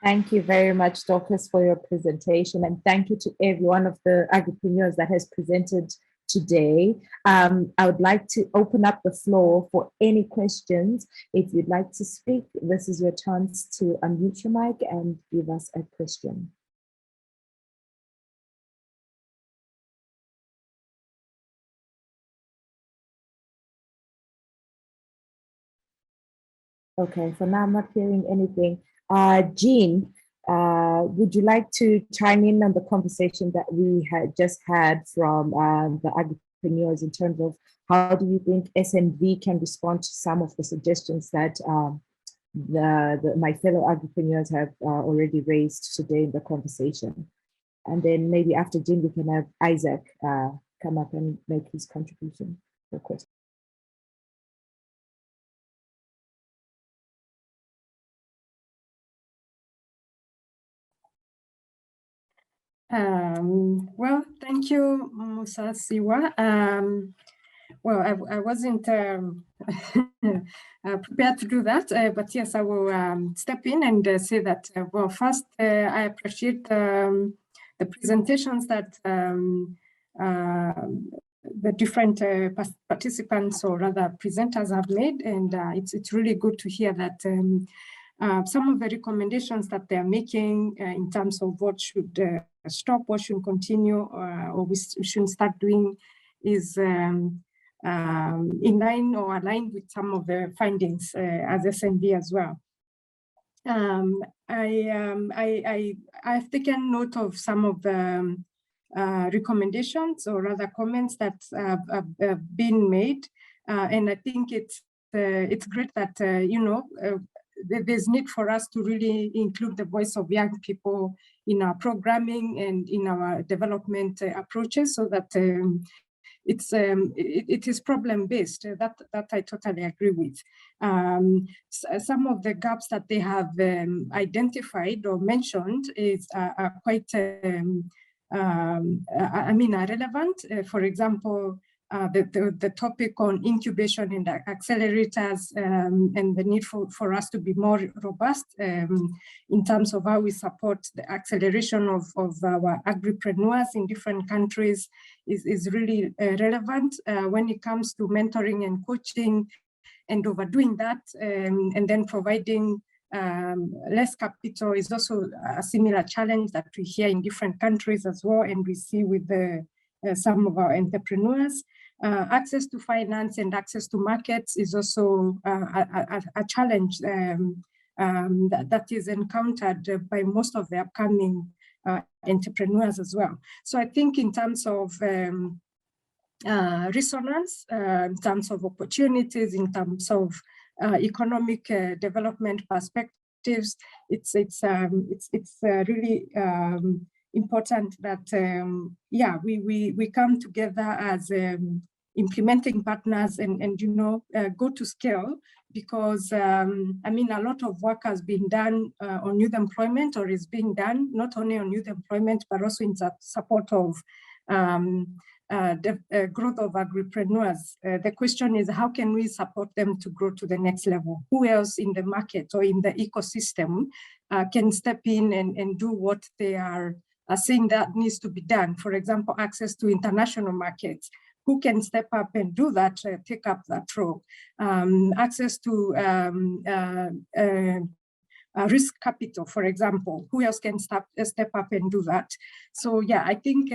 Thank you very much, Dorcas, for your presentation. And thank you to every one of the agripreneurs that has presented today. I would like to open up the floor for any questions. If you'd like to speak, this is your chance to unmute your mic and give us a question. Okay, for now I'm not hearing anything. Jean, would you like to chime in on the conversation that we had just had from the agripreneurs in terms of how do you think SNV can respond to some of the suggestions that my fellow agripreneurs have already raised today in the conversation? And then maybe after Jean, we can have Isaac come up and make his contribution or question. Well, thank you, Musa Siwa. Well, I wasn't prepared to do that, but yes, I will step in and say that, well, first, I appreciate the presentations that the different participants, or rather presenters, have made, and it's really good to hear that some of the recommendations that they're making in terms of what should stop, what should continue, or we shouldn't start doing is in line or aligned with some of the findings as SNV as well. I've taken note of some of the recommendations, or rather comments that have been made, and I think it's great that there's need for us to really include the voice of young people in our programming and in our development approaches, so that it is problem-based. That I totally agree with. Some of the gaps that they have identified or mentioned are quite, are relevant. For example, the topic on incubation and accelerators, and the need for us to be more robust in terms of how we support the acceleration of our agripreneurs in different countries is really relevant when it comes to mentoring and coaching, and overdoing that, and then providing less capital is also a similar challenge that we hear in different countries as well, and we see with some of our entrepreneurs. Access to finance and access to markets is also a challenge that is encountered by most of the upcoming entrepreneurs as well. So I think in terms of resonance, in terms of opportunities, in terms of economic development perspectives, it's really important that we come together as implementing partners and go to scale, because a lot of work has been done on youth employment, or is being done not only on youth employment but also in support of the growth of agripreneurs. The question is, how can we support them to grow to the next level? Who else in the market or in the ecosystem can step in and do what they are saying that needs to be done? For example, access to international markets. Who can step up and do that, take up that role? Access to risk capital, for example. Who else can step up and do that? So yeah, I think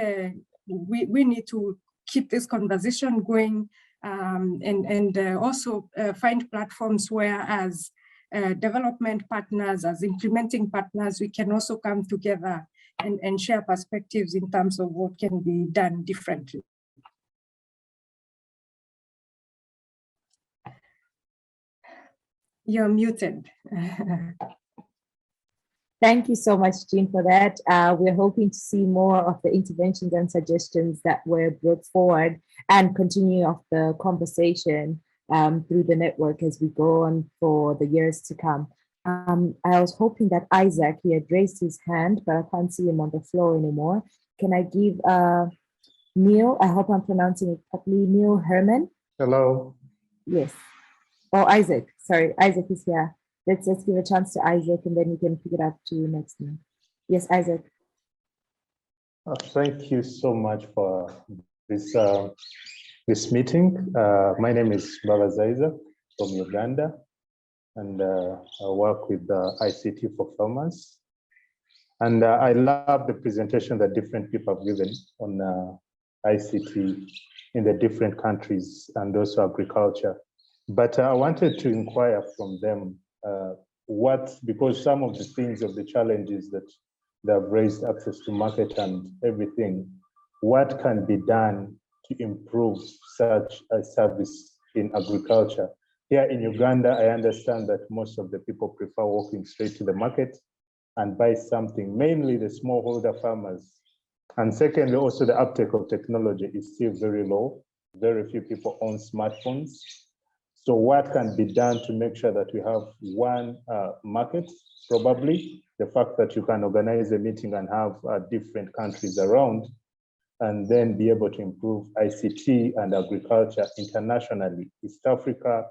we need to keep this conversation going, and also find platforms where, as development partners, as implementing partners, we can also come together and share perspectives in terms of what can be done differently. You're muted. Thank you so much, Jean, for that. We're hoping to see more of the interventions and suggestions that were brought forward and continue of the conversation through the network as we go on for the years to come. I was hoping that Isaac, he had raised his hand, but I can't see him on the floor anymore. Can I give Neil, I hope I'm pronouncing it properly, Neil Herman? Hello. Yes. Oh, Isaac, sorry, Isaac is here. Let's give a chance to Isaac and then we can pick it up to you next time. Yes, Isaac. Thank you so much for this this meeting. My name is Baba Zaiza from Uganda, and I work with ICT for Farmers. And I love the presentation that different people have given on ICT in the different countries and also agriculture. But I wanted to inquire from them because some of the things of the challenges that they have raised, access to market and everything, what can be done to improve such a service in agriculture? Here in Uganda, I understand that most of the people prefer walking straight to the market and buy something, mainly the smallholder farmers. And secondly, also the uptake of technology is still very low. Very few people own smartphones. So what can be done to make sure that we have one market? Probably the fact that you can organize a meeting and have different countries around and then be able to improve ICT and agriculture internationally, East Africa,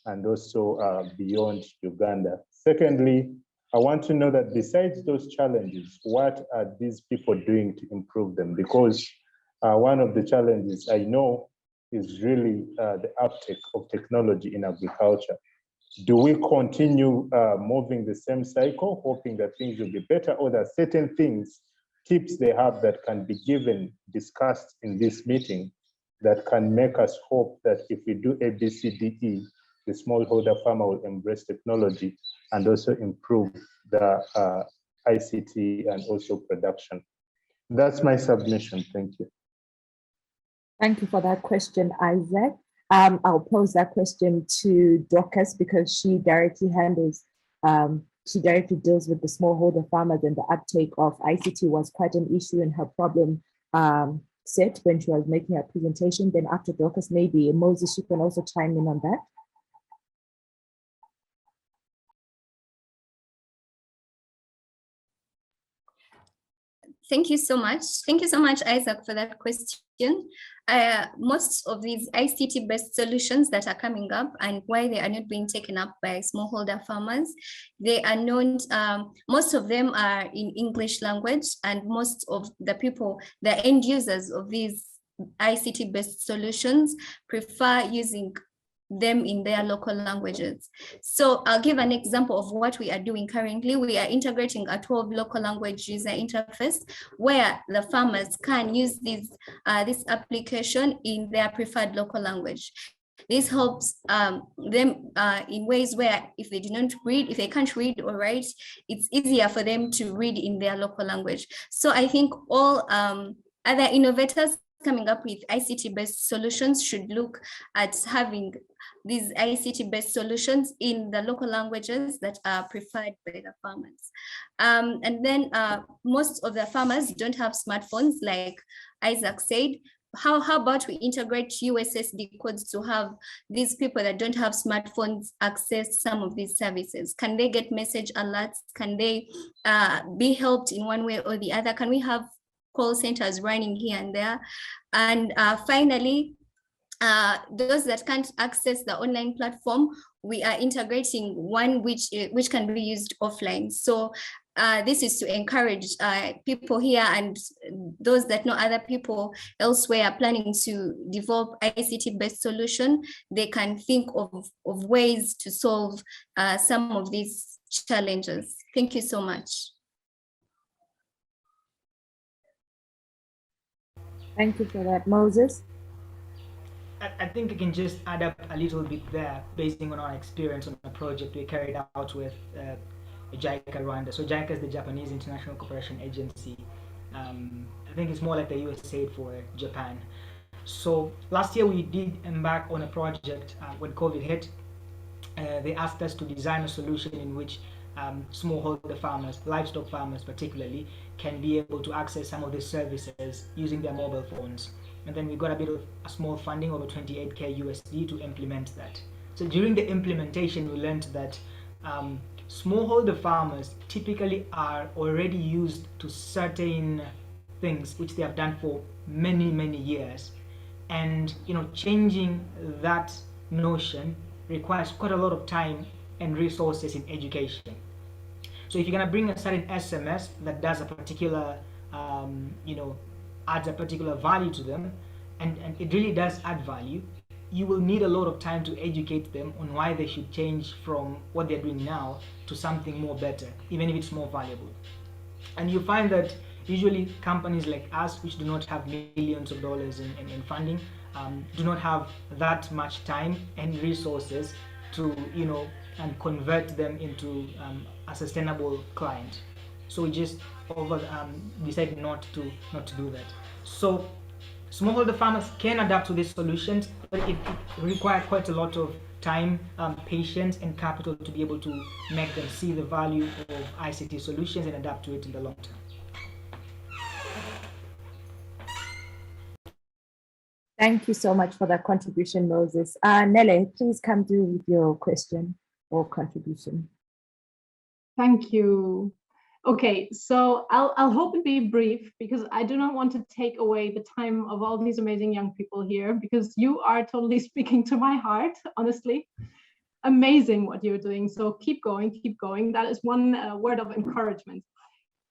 and also beyond Uganda. Secondly, I want to know that besides those challenges, what are these people doing to improve them? Because one of the challenges I know is really the uptake of technology in agriculture. Do we continue moving the same cycle, hoping that things will be better, or there are certain things, tips they have that can be given, discussed in this meeting that can make us hope that if we do A, B, C, D, E, the smallholder farmer will embrace technology and also improve the ICT and also production? That's my submission. Thank you. Thank you for that question, Isaac. I'll pose that question to Dorcas because she directly deals with the smallholder farmers, and the uptake of ICT was quite an issue in her problem set when she was making her presentation. Then after Dorcas, maybe Moses, you can also chime in on that. Thank you so much. Thank you so much, Isaac, for that question. Most of these ICT-based solutions that are coming up and why they are not being taken up by smallholder farmers, they are known, most of them are in English language, and most of the people, the end users of these ICT-based solutions prefer using them in their local languages. So I'll give an example of what we are doing currently. We are integrating a 12 local language user interface where the farmers can use this application in their preferred local language. This helps them in ways where if they do not read, if they can't read or write, it's easier for them to read in their local language. So I think all other innovators coming up with ICT-based solutions should look at having these ICT-based solutions in the local languages that are preferred by the farmers. And then most of the farmers don't have smartphones, like Isaac said. How about we integrate USSD codes to have these people that don't have smartphones access some of these services? Can they get message alerts? Can they be helped in one way or the other? Can we have call centers running here and there? And finally, those that can't access the online platform, we are integrating one which can be used offline. So this is to encourage people here and those that know other people elsewhere planning to develop ICT-based solution, they can think of ways to solve some of these challenges. Thank you so much. Thank you for that, Moses. I think I can just add up a little bit there, based on our experience on a project we carried out with JICA Rwanda. So JICA is the Japanese International Cooperation Agency. I think it's more like the USAID for Japan. So last year we did embark on a project when COVID hit, they asked us to design a solution in which smallholder farmers, livestock farmers particularly, can be able to access some of the services using their mobile phones. And then we got a bit of a small funding, over 28k USD, to implement that. So during the implementation, we learned that smallholder farmers typically are already used to certain things which they have done for many years, and changing that notion requires quite a lot of time and resources in education. So if you're going to bring a certain SMS that does a particular adds a particular value to them, and it really does add value, you will need a lot of time to educate them on why they should change from what they're doing now to something more better, even if it's more valuable. And you find that usually companies like us, which do not have millions of dollars in funding, do not have that much time and resources to and convert them into a sustainable client. So we just decided not to do that. So smallholder farmers can adapt to these solutions, but it requires quite a lot of time, patience, and capital to be able to make them see the value of ICT solutions and adapt to it in the long term. Thank you so much for that contribution, Moses. Nele, please come through with your question or contribution. Thank you. Okay, so I'll hope to be brief, because I do not want to take away the time of all these amazing young people here, because you are totally speaking to my heart, honestly. Amazing what you're doing. So keep going, keep going. That is one word of encouragement.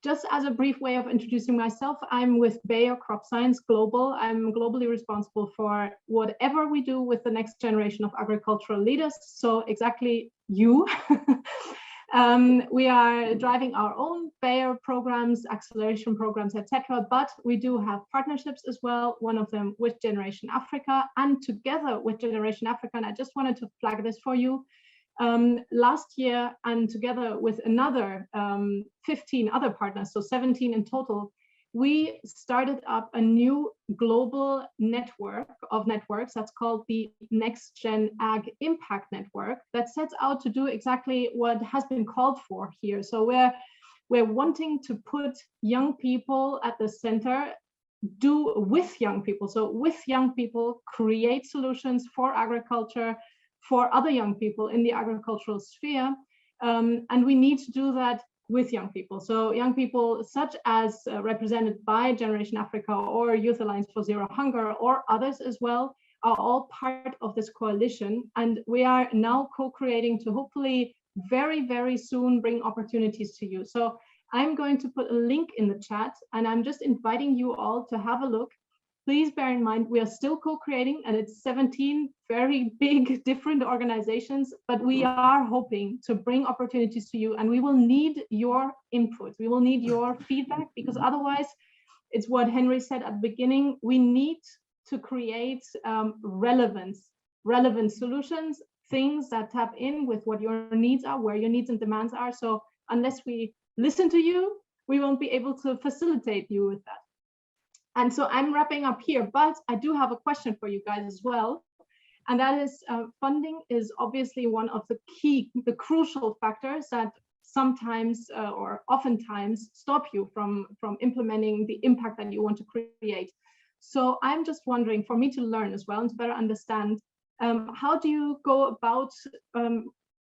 Just as a brief way of introducing myself, I'm with Bayer Crop Science Global. I'm globally responsible for whatever we do with the next generation of agricultural leaders. So exactly you. We are driving our own Bayer programs, acceleration programs, etc. But we do have partnerships as well, one of them with Generation Africa, and together with Generation Africa, and I just wanted to flag this for you, last year, and together with another 15 other partners, so 17 in total, we started up a new global network of networks that's called the Next Gen Ag Impact Network, that sets out to do exactly what has been called for here. So we're wanting to put young people at the center, do with young people. So with young people, create solutions for agriculture, for other young people in the agricultural sphere. And we need to do that with young people. So young people such as represented by Generation Africa or Youth Alliance for Zero Hunger or others as well are all part of this coalition. And we are now co-creating to hopefully very, very soon bring opportunities to you. So I'm going to put a link in the chat, and I'm just inviting you all to have a look. Please bear in mind, we are still co-creating, and it's 17 very big different organizations, but we are hoping to bring opportunities to you, and we will need your input. We will need your feedback, because otherwise it's what Henry said at the beginning. We need to create relevant solutions, things that tap in with what your needs are, where your needs and demands are. So unless we listen to you, we won't be able to facilitate you with that. And so I'm wrapping up here, but I do have a question for you guys as well. And that is funding is obviously one of the crucial factors that sometimes or oftentimes stop you from implementing the impact that you want to create. So I'm just wondering, for me to learn as well and to better understand, how do you go about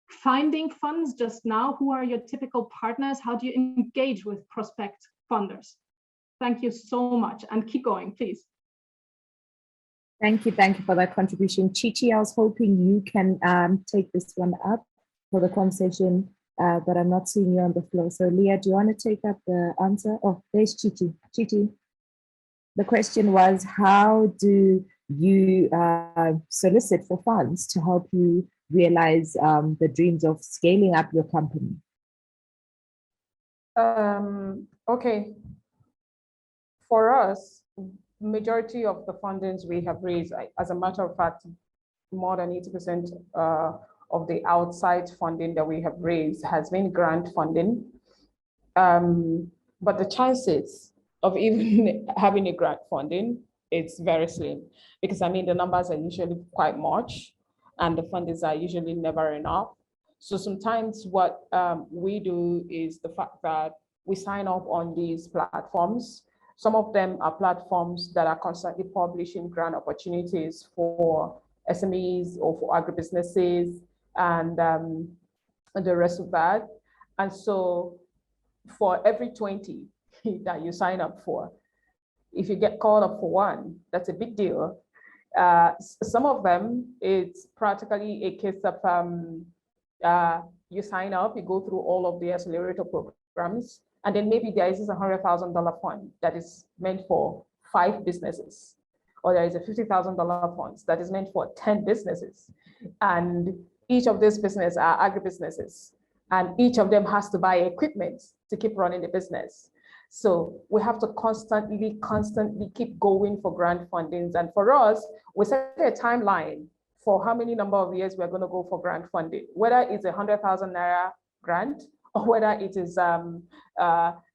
finding funds just now? Who are your typical partners? How do you engage with prospect funders? Thank you so much, and keep going, please. Thank you for that contribution. Chichi, I was hoping you can take this one up for the conversation, but I'm not seeing you on the floor. So Leah, do you want to take up the answer? Oh, there's Chichi. Chichi, the question was, how do you solicit for funds to help you realize the dreams of scaling up your company? Okay. For us, majority of the fundings we have raised, as a matter of fact, more than 80% of the outside funding that we have raised has been grant funding. But the chances of even having a grant funding, it's very slim, because I mean, the numbers are usually quite much. and the fundings are usually never enough. So sometimes what we do is the fact that we sign up on these platforms. Some of them are platforms that are constantly publishing grant opportunities for SMEs or for agribusinesses and the rest of that. And so for every 20 that you sign up for, if you get called up for one, that's a big deal. Some of them, it's practically a case of you sign up, you go through all of the accelerator programs, and then maybe there is a $100,000 fund that is meant for 5 businesses, or there is a $50,000 fund that is meant for 10 businesses. And each of these businesses are agribusinesses, and each of them has to buy equipment to keep running the business. So we have to constantly keep going for grant fundings. And for us, we set a timeline for how many number of years we're going to go for grant funding, whether it's a 100,000 Naira grant or whether it is a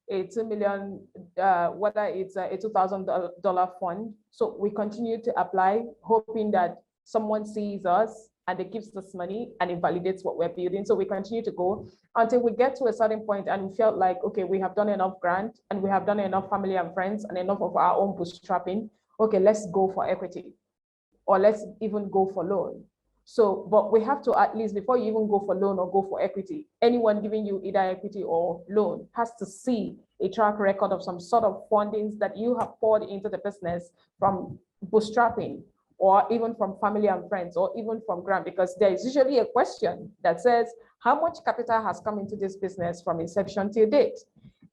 2 million, whether it's a $2,000 fund. So we continue to apply, hoping that someone sees us and it gives us money and it validates what we're building. So we continue to go until we get to a certain point and we felt like, okay, we have done enough grant and we have done enough family and friends and enough of our own bootstrapping. Okay, let's go for equity, or let's even go for loan. So, but we have to, at least before you even go for loan or go for equity, anyone giving you either equity or loan has to see a track record of some sort of fundings that you have poured into the business from bootstrapping, or even from family and friends, or even from grant, because there is usually a question that says, how much capital has come into this business from inception till date?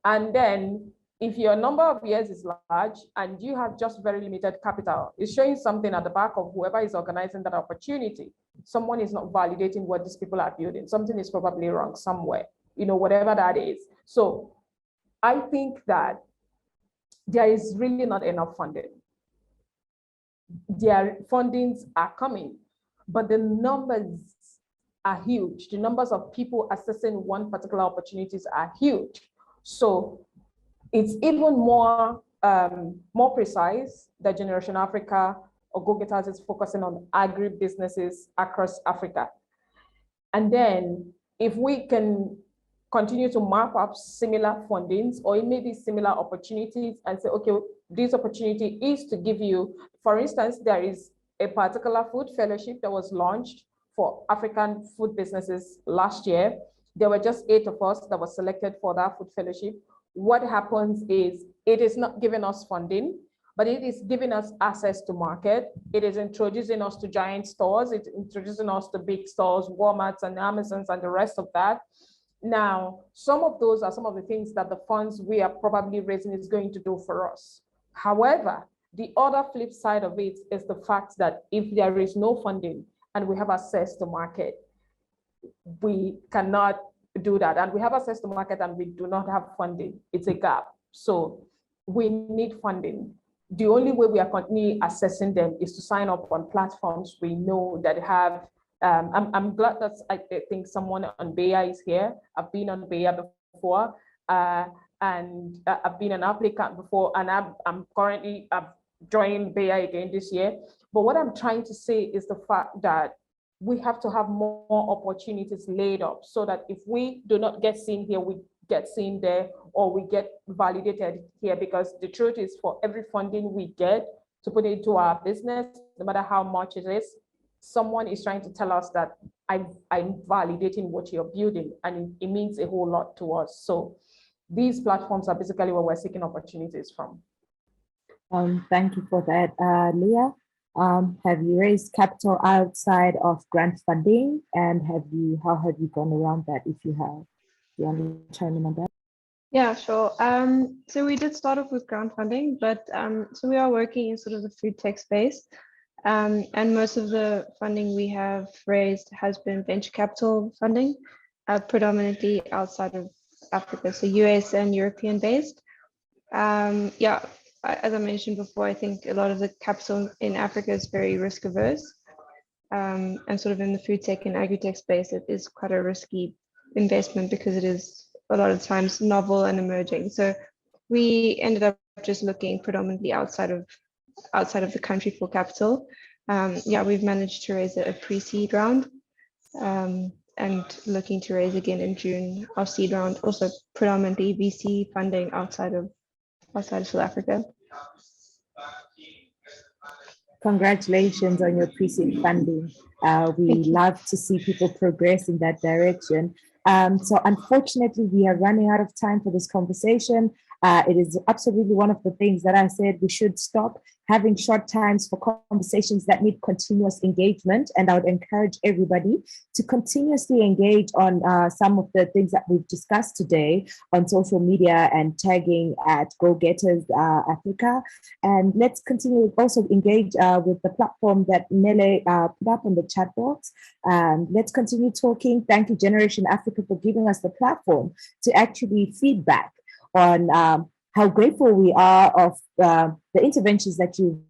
And then if your number of years is large and you have just very limited capital, it's showing something at the back of whoever is organizing that opportunity. Someone is not validating what these people are building. Something is probably wrong somewhere, you know, whatever that is. So I think that there is really not enough funding. Their fundings are coming, but the numbers are huge. The numbers of people accessing one particular opportunities are huge. So it's even more precise that Generation Africa or GoGettaz is focusing on agri-businesses across Africa. And then if we can continue to map up similar fundings, or it may be similar opportunities, and say, okay, this opportunity is to give you, for instance, there is a particular food fellowship that was launched for African food businesses last year. There were just 8 of us that were selected for that food fellowship. What happens is it is not giving us funding, but it is giving us access to market. It is introducing us to giant stores. It's introducing us to big stores, Walmarts and Amazons and the rest of that. Now, some of those are some of the things that the funds we are probably raising is going to do for us. However, the other flip side of it is the fact that if there is no funding and we have access to market, we cannot do that. And we have access to market and we do not have funding. It's a gap. So we need funding. The only way we are continuing assessing them is to sign up on platforms we know that have, I'm glad that I think someone on Beya is here. I've been on Beya before, and I've been an applicant before, and I'm currently joining Beya again this year. But what I'm trying to say is the fact that we have to have more opportunities laid up so that if we do not get seen here, we get seen there, or we get validated here, because the truth is, for every funding we get to put into our business, no matter how much it is, someone is trying to tell us that I'm validating what you're building, and it means a whole lot to us. So these platforms are basically where we're seeking opportunities from. Thank you for that, Leah. Have you raised capital outside of grant funding, and how have you gone around that, if you have? You want to chime in on that? Yeah, sure. So we did start off with grant funding, but so we are working in sort of the food tech space. And most of the funding we have raised has been venture capital funding, predominantly outside of Africa, so US and European based. Yeah, as I mentioned before, I think a lot of the capital in Africa is very risk averse. And sort of in the food tech and agri-tech space, it is quite a risky investment because it is a lot of times novel and emerging. So we ended up just looking predominantly outside of the country for capital. Yeah, we've managed to raise a pre-seed round and looking to raise again in June our seed round, also predominantly VC funding outside of South Africa. Congratulations on your pre-seed funding. We love to see people progress in that direction. So unfortunately, we are running out of time for this conversation. It is absolutely one of the things that I said we should stop having short times for conversations that need continuous engagement. And I would encourage everybody to continuously engage on some of the things that we've discussed today on social media and tagging at GoGettaz Africa. And let's continue also engage with the platform that Nele put up on the chat box. Let's continue talking. Thank you, Generation Africa, for giving us the platform to actually feedback on how grateful we are of the interventions that you've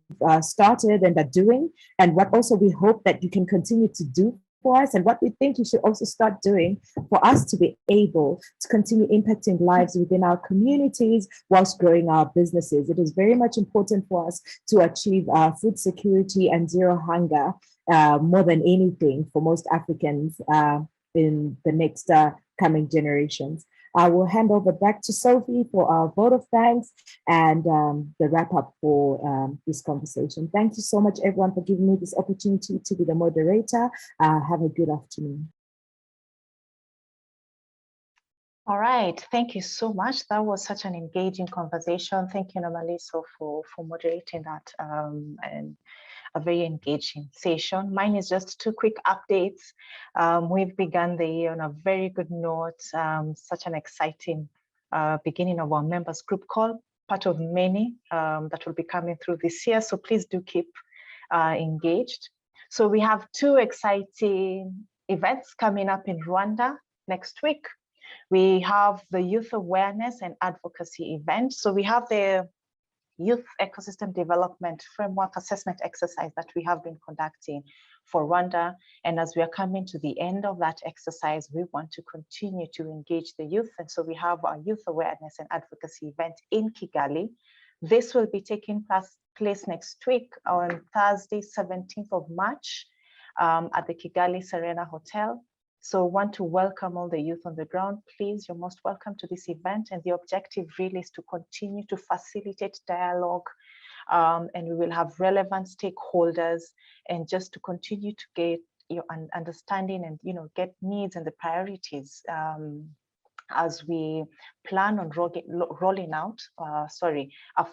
started and are doing, and what also we hope that you can continue to do for us, and what we think you should also start doing for us to be able to continue impacting lives within our communities whilst growing our businesses. It is very much important for us to achieve food security and zero hunger more than anything for most Africans in the next coming generations. I will hand over back to Sophie for our vote of thanks and the wrap up for this conversation. Thank you so much, everyone, for giving me this opportunity to be the moderator. Have a good afternoon. All right, thank you so much. That was such an engaging conversation. Thank you, Nomaliso, for moderating that and a very engaging session. Mine is just 2 quick updates. We've begun the year on a very good note, such an exciting beginning of our members group call, part of many that will be coming through this year. So please do keep engaged. So we have 2 exciting events coming up in Rwanda next week. We have the Youth Awareness and Advocacy event. So we have the Youth Ecosystem Development Framework Assessment exercise that we have been conducting for Rwanda. And as we are coming to the end of that exercise, we want to continue to engage the youth. And so we have our Youth Awareness and Advocacy event in Kigali. This will be taking place next week on Thursday, 17th of March at the Kigali Serena Hotel. So want to welcome all the youth on the ground. Please, you're most welcome to this event. And the objective really is to continue to facilitate dialogue. And we will have relevant stakeholders and just to continue to get your understanding and get needs and the priorities as we plan on rolling out a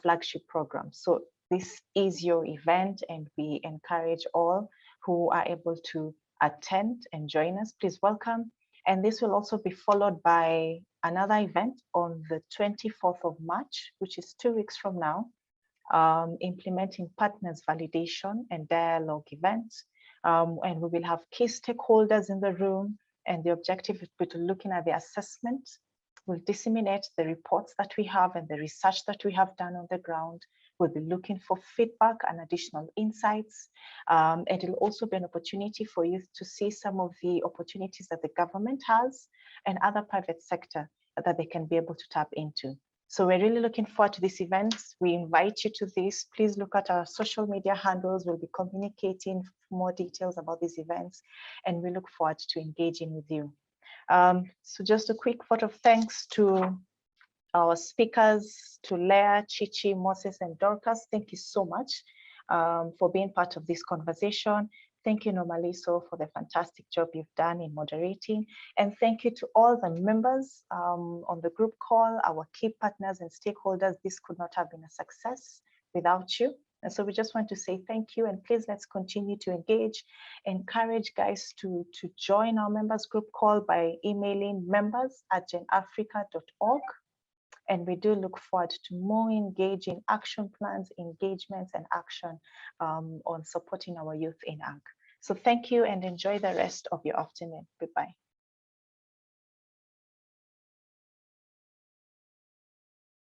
flagship program. So this is your event, and we encourage all who are able to attend and join us. Please welcome. And this will also be followed by another event on the 24th of March, which is 2 weeks from now, implementing partners validation and dialogue events. And we will have key stakeholders in the room. And the objective is to looking at the assessment. We'll disseminate the reports that we have and the research that we have done on the ground. We'll be looking for feedback and additional insights. It will also be an opportunity for youth to see some of the opportunities that the government has and other private sector that they can be able to tap into. So we're really looking forward to these events. We invite you to this. Please look at our social media handles. We'll be communicating more details about these events, and we look forward to engaging with you. So just a quick vote of thanks to our speakers, to Leah, Chichi, Moses, and Dorcas. Thank you so much for being part of this conversation. Thank you, Nomaliso, for the fantastic job you've done in moderating. And thank you to all the members on the group call, our key partners and stakeholders. This could not have been a success without you. And so we just want to say thank you, and please let's continue to engage. Encourage guys to join our members group call by emailing members@genafrica.org. And we do look forward to more engaging action plans, engagements, and action on supporting our youth in ag. So thank you and enjoy the rest of your afternoon. Goodbye.